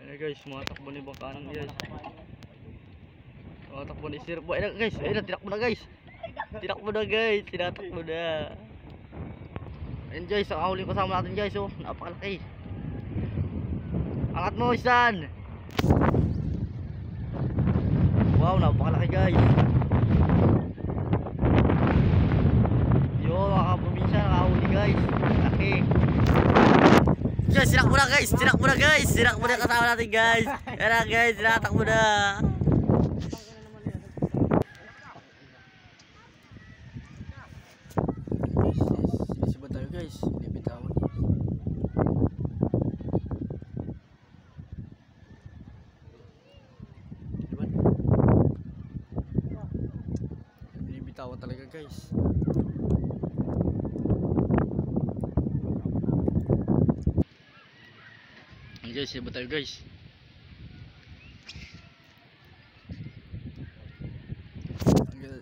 Ayan guys, mga takbo ni Bangkanan guys. Mga takbo ni Sir Boy. Ayan guys, ayun, tinakbo na guys. Tinakbo na guys, tinatakbo na. Ayan guys, ang huling kasama natin guys, oh, napakalaki. Angat mo, Isan. Wow, napakalaki guys. Yo, mga kaprobinsya, nakahuli guys. Laki. Guys, sinakbo na guys, sinakbo na guys. Sinakbo na kasama natin guys. Ayan na guys, sinatakbo na. Sisiba tayo guys, lipitawan. Lipitawan talaga guys. Guys, sisiba tayo guys.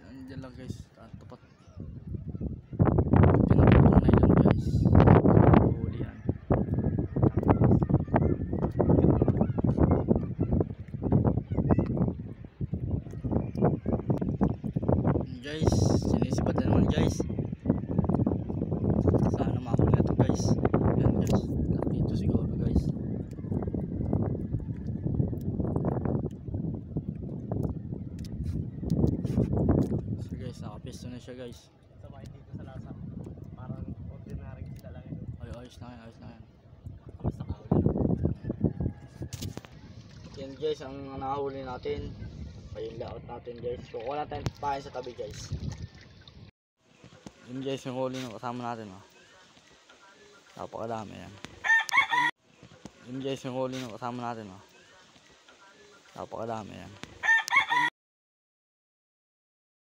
Andiyan lang guys, tapat. Guys, sinisibat na naman guys. Sana mahuli na to guys. Yan guys, dito siguro guys. So guys, nakapisto na siya guys. Sabay dito sa lasa. Parang ordinary isda lang ito. Ay, ayos na yan, ayos na yan. Yan guys, ang nahuli natin. Ayun layout natin guys. Kukuha natin pahin sa tabi guys. Yun guys, yung huli ng kasama natin, oh. Napakadami yan. Yun guys, yung huli ng kasama natin, oh. Napakadami yan.